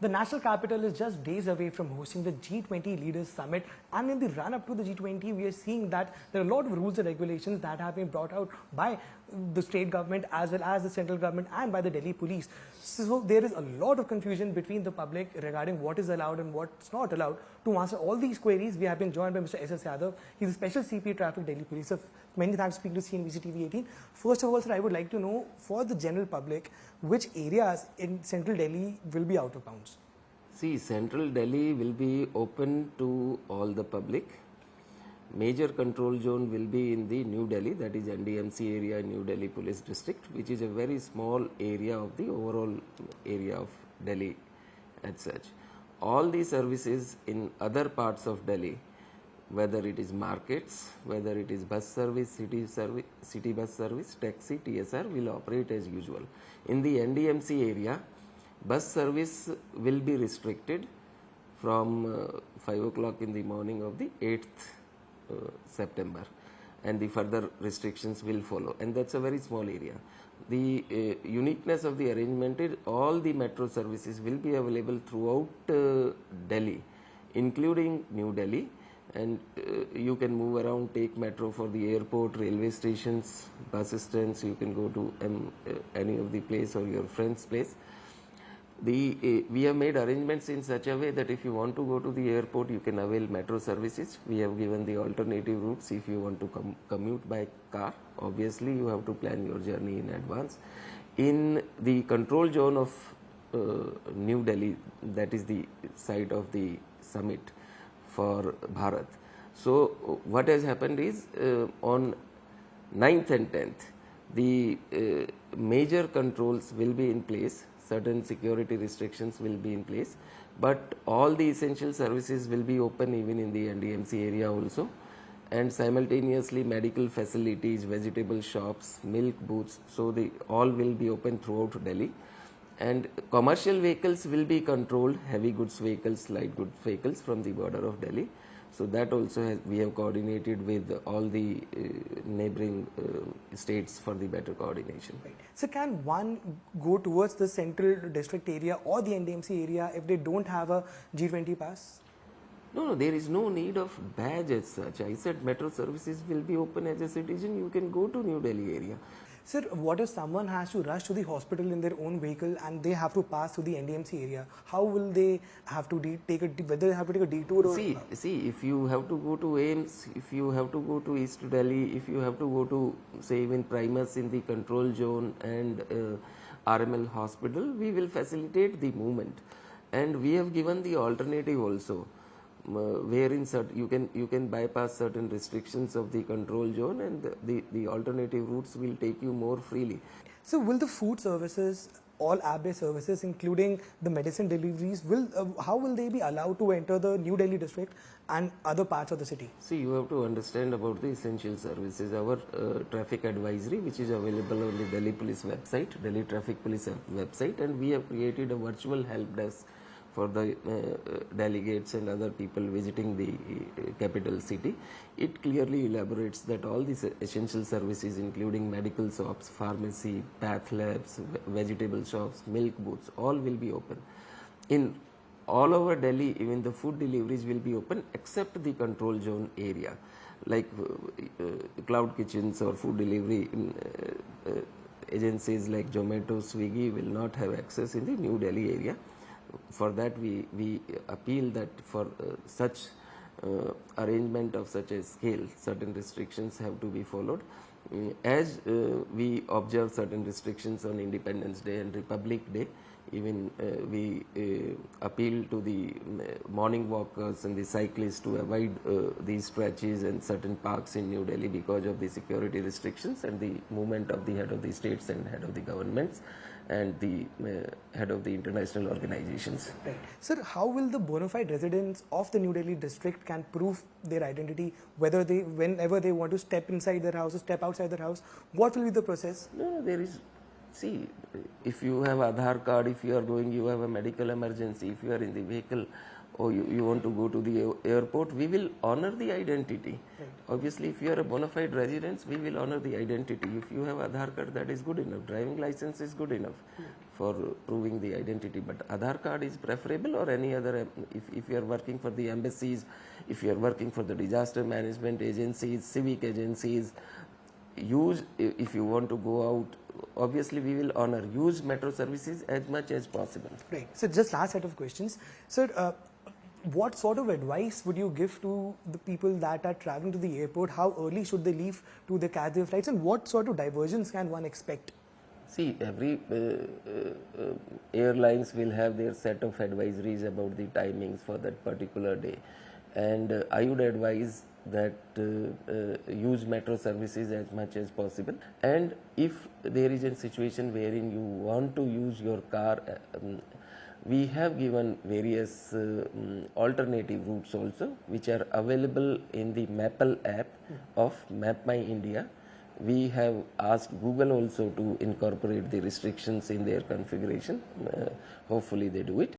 The national capital is just days away from hosting the G20 Leaders Summit, and in the run-up to the G20, we are seeing that there are a lot of rules and regulations that have been brought out by the state government as well as the central government and by the Delhi police. So there is a lot of confusion between the public regarding what is allowed and what's not allowed. To answer all these queries, we have been joined by Mr. S.S. Yadav. He's a special CP Traffic Delhi Police. So many thanks for speaking to CNBC-TV18. First of all, sir, I would like to know for the general public, which areas in central Delhi will be out of bounds? See, central Delhi will be open to all the public. Major control zone will be in the New Delhi, that is NDMC area, New Delhi Police District, which is a very small area of the overall area of Delhi as such. All the services in other parts of Delhi, whether it is markets, whether it is bus service, city bus service, taxi, TSR, will operate as usual. In the NDMC area, bus service will be restricted from 5 o'clock in the morning of the 8th September, and the further restrictions will follow, and that's a very small area. The uniqueness of the arrangement is all the metro services will be available throughout Delhi, including New Delhi, and you can move around, take metro for the airport, railway stations, bus stands. You can go to any of the place or your friend's place. We have made arrangements in such a way that if you want to go to the airport, you can avail metro services. We have given the alternative routes if you want to commute by car. Obviously, you have to plan your journey in advance. In the control zone of New Delhi, that is the site of the summit for Bharat. So, what has happened is on 9th and 10th, the major controls will be in place. Certain security restrictions will be in place, but all the essential services will be open even in the NDMC area also, and simultaneously medical facilities, vegetable shops, milk booths, so they all will be open throughout Delhi. And commercial vehicles will be controlled, heavy goods vehicles, light goods vehicles from the border of Delhi. So that also we have coordinated with all the neighboring states for the better coordination. Right. So can one go towards the central district area or the NDMC area if they don't have a G20 pass? No, there is no need of badge as such. I said metro services will be open as a citizen. You can go to New Delhi area. Sir, what if someone has to rush to the hospital in their own vehicle and they have to pass through the NDMC area? How will they have to whether they have to take a detour or... See, if you have to go to AIIMS, if you have to go to East Delhi, if you have to go to, say, even Primus in the control zone and RML hospital, we will facilitate the movement. And we have given the alternative also, wherein you can bypass certain restrictions of the control zone, and the alternative routes will take you more freely. So will the food services, all app-based services including the medicine deliveries, how will they be allowed to enter the New Delhi district and other parts of the city? See, you have to understand about the essential services. Our traffic advisory, which is available on the Delhi Police website, Delhi Traffic Police website, and we have created a virtual help desk for the delegates and other people visiting the capital city. It clearly elaborates that all these essential services, including medical shops, pharmacy, path labs, vegetable shops, milk booths, all will be open. In all over Delhi, even the food deliveries will be open except the control zone area, like cloud kitchens or food delivery agencies like Zomato, Swiggy will not have access in the New Delhi area. For that, we appeal that for such arrangement of such a scale, certain restrictions have to be followed. As we observe certain restrictions on Independence Day and Republic Day, even we appeal to the morning walkers and the cyclists to avoid these stretches and certain parks in New Delhi because of the security restrictions and the movement of the head of the states and head of the governments and the head of the international organizations. Right. Sir, how will the bona fide residents of the New Delhi district can prove their identity, whenever they want to step inside their house or step outside their house? What will be the process? No, there is See, if you have Aadhaar card, if you are going, you have a medical emergency, if you are in the vehicle or you want to go to the airport, we will honor the identity. Right. Obviously, if you are a bona fide resident, we will honor the identity. If you have Aadhaar card, that is good enough. Driving license is good enough for proving the identity. But Aadhaar card is preferable, or any other, if you are working for the embassies, if you are working for the disaster management agencies, civic agencies, use, if you want to go out, obviously we will honor, use metro services as much as possible. Right. So just last set of questions. Sir, what sort of advice would you give to the people that are traveling to the airport? How early should they leave to catch their flights, and what sort of diversions can one expect? See, every airlines will have their set of advisories about the timings for that particular day, and I would advise that use metro services as much as possible. And if there is a situation wherein you want to use your car, we have given various alternative routes also, which are available in the Maple app of Map My India. We have asked Google also to incorporate the restrictions in their configuration. Hopefully they do it.